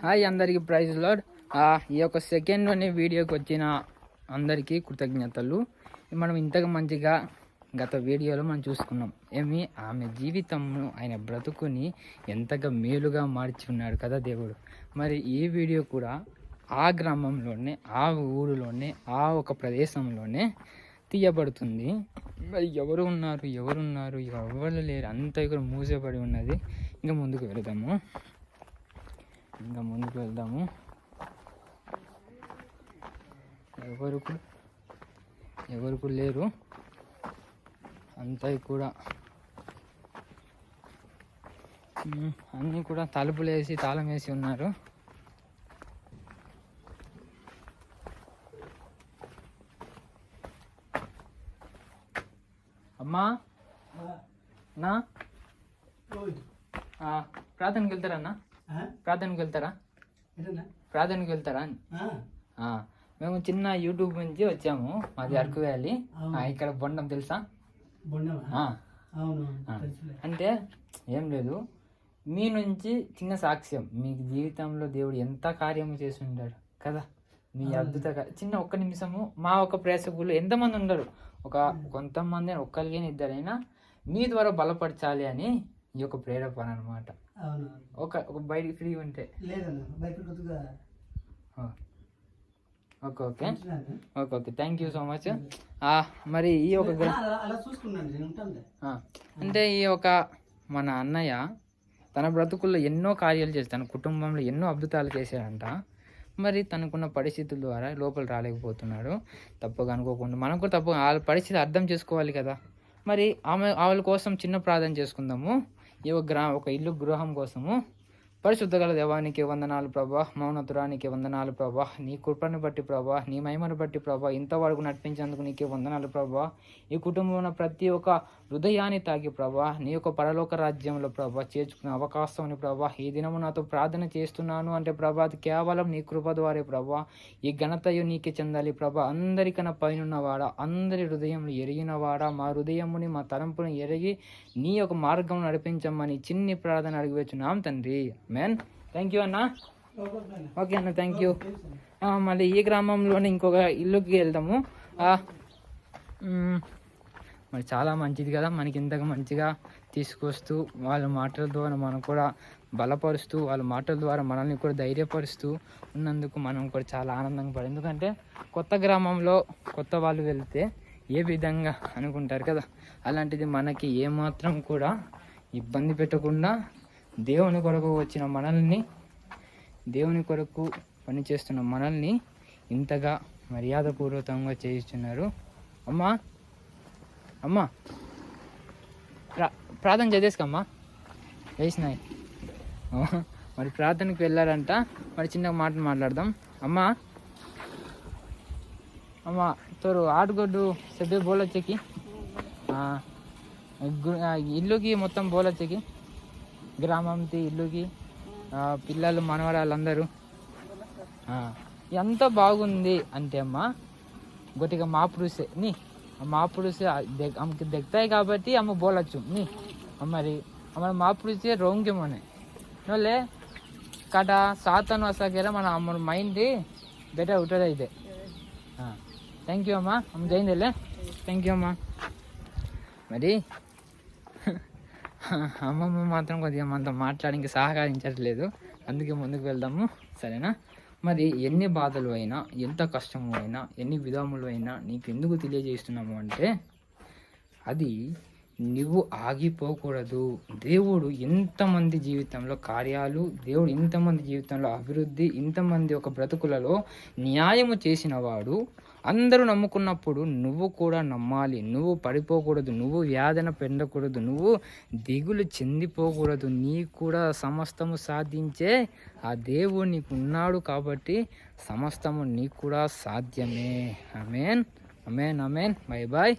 Hi అందరికీ praise lord. ఈ యొక్క సెకండ్లోనే వీడియోకి వచ్చిన అందరికీ కృతజ్ఞతలు. మనం ఇంతగా మంచిగా గత వీడియోలో మనం చూసుకున్నాం. ఆమె జీవితంను ఆయన బ్రతుకుని ఎంతగా మేలుగా మార్చి ఉన్నాడు కదా దేవుడు. మరి ఈ వీడియో కూడా ఆ గ్రామంలోనే, ఆ ఊరిలోనే, ఆ ఒక ప్రదేశంలోనే తీయబడుతుంది. మరి ఎవరు ఉన్నారు ఎవరు లేరు, అంతా ఇక్కడ మూసేపడి ఉన్నది. ఇంకా ముందుకు వెళ్దాము. ఎవరు కూడా లేరు, అంతా కూడా అన్నీ కూడా తలుపులు వేసి తాళం వేసి ఉన్నారు. అమ్మా నా ప్రార్థనకి వెళ్తారా అన్న? ప్రార్థనకి వెళ్తారా అని మేము చిన్న యూట్యూబ్ నుంచి వచ్చాము. మాది అరకు వ్యాలీ. ఇక్కడ బొండం తెలుసా? అంటే ఏం లేదు, మీ నుంచి చిన్న సాక్ష్యం. మీ జీవితంలో దేవుడు ఎంత కార్యము చేసి ఉంటాడు కదా. మీ అద్భుత చిన్న ఒక్క నిమిషము మా ఒక ప్రేక్షకులు ఎంతమంది ఉండరు, కొంతమంది ఒక్కరికైనా ఇద్దరైనా మీ ద్వారా బలపరచాలి అని ఈ యొక్క ప్రేరేపణ అనమాట. ఒక బయటికి ఫ్రీ ఉంటే okay thank you so much. మరి ఈ ఒక అంటే ఈ ఒక మన అన్నయ్య తన బ్రతుకుల్లో ఎన్నో కార్యాలు చేసి తన కుటుంబంలో ఎన్నో అద్భుతాలు చేశాడంట. మరి తనకున్న పరిస్థితుల ద్వారా లోపల రాలేకపోతున్నాడు. తప్పుగా అనుకోకుండా మనం కూడా వాళ్ళ పరిస్థితి అర్థం చేసుకోవాలి కదా. మరి వాళ్ళ కోసం చిన్న ప్రార్థన చేసుకుందాము. ఈ ఒక ఇల్లు గృహం కోసము. పరిశుద్ధ గల దేవానికి వందనాలు ప్రభా, మౌనతురానికి వందనాలు ప్రభా, నీ కృపను బట్టి ప్రభా, నీ మహిమను బట్టి ప్రభా, ఇంతవరకు నడిపించేందుకు నీకే వందనాలు ప్రభా. ఈ కుటుంబంలో ప్రతి ఒక్క హృదయాన్ని తాకి ప్రభా, నీ యొక్క పరలోక రాజ్యంలో ప్రభా చేర్చుకునే అవకాశం ప్రభా. ఈ దినము నాతో ప్రార్థన చేస్తున్నాను అంటే ప్రభా, అది కేవలం నీ కృప ద్వారే ప్రభా. ఈ ఘనతయు నీకే చెందాలి ప్రభా. అందరికన్నా పైనవాడా, అందరి హృదయంలో ఎరిగినవాడా, మా హృదయముని మా తలంపుని ఎరిగి నీ యొక్క మార్గం నడిపించమని చిన్ని ప్రార్థన అడిగివేచున్నాం తండ్రి. మేన్ థ్యాంక్ యూ అన్న. ఓకే అన్న, థ్యాంక్ యూ. మళ్ళీ ఈ గ్రామంలోనే ఇంకొక ఇల్లుకి వెళ్దాము. మరి చాలా మంచిది కదా, మనకి ఇంతగా మంచిగా తీసుకొస్తూ వాళ్ళ మాటల ద్వారా మనం కూడా బలపరుస్తూ, వాళ్ళ మాటల ద్వారా మనల్ని కూడా ధైర్యపరుస్తూ ఉన్నందుకు మనం కూడా చాలా ఆనందంగా పడు. ఎందుకంటే కొత్త గ్రామంలో కొత్త వాళ్ళు వెళ్తే ఏ విధంగా అనుకుంటారు కదా, అలాంటిది మనకి ఏమాత్రం కూడా ఇబ్బంది పెట్టకుండా దేవుని కొరకు వచ్చిన మనల్ని, దేవుని కొరకు పనిచేస్తున్న మనల్ని ఇంతగా మర్యాదపూర్వకంగా చేయిస్తున్నారు. అమ్మా ప్రార్థన చేసేసుకోమ్మా, వేసినాయి. మరి ప్రార్థనకి వెళ్ళారంట. మరి చిన్న మాట మాట్లాడదాం. అమ్మా తోరు ఆటగొడ్డు సభ్య బోలొచ్చేకి ఇల్లుకి మొత్తం బోలొచ్చేకి గ్రామంకి ఇల్లుకి పిల్లలు మనవరాళ్ళందరూ ఎంత బాగుంది అంటే అమ్మా గొట్టిగా మాపురుసే నీ మాపురుసే అమ్మకి దిగుతాయి కాబట్టి అమ్మ బోలచ్చు నీ మరి అమ్మ మాపురుసే రోంగ్యమనే నోలే కట సాతను వస్తాకేరా మన అమ్మ మైండ్ బెటర్ ఉంటుంది అయితే. థ్యాంక్ యూ అమ్మా. జైందిలే, థ్యాంక్ యూ అమ్మా. మరి అమ్మమ్మ మాత్రం కొద్దిగా మనతో మాట్లాడి సహకరించట్లేదు, అందుకే ముందుకు వెళ్దాము సరేనా. మరి ఎన్ని బాధలు అయినా, ఎంత కష్టము అయినా, ఎన్ని విధములు అయినా నీకు ఎందుకు తెలియజేస్తున్నాము అంటే అది నువ్వు ఆగిపోకూడదు. దేవుడు ఇంతమంది జీవితంలో కార్యాలు, దేవుడు ఇంతమంది జీవితంలో అభివృద్ధి, ఇంతమంది ఒక బ్రతుకులలో న్యాయము చేసిన వాడు. అందరూ నమ్ముకున్నప్పుడు నువ్వు కూడా నమ్మాలి. నువ్వు పడిపోకూడదు, నువ్వు వేదన పెండకూడదు, నువ్వు దిగులు చెందిపోకూడదు. నీ కూడా సమస్తము సాధించే ఆ దేవుడు నీకు ఉన్నాడు కాబట్టి సమస్తము నీకు కూడా సాధ్యమే. Amen, amen, amen. Bye bye.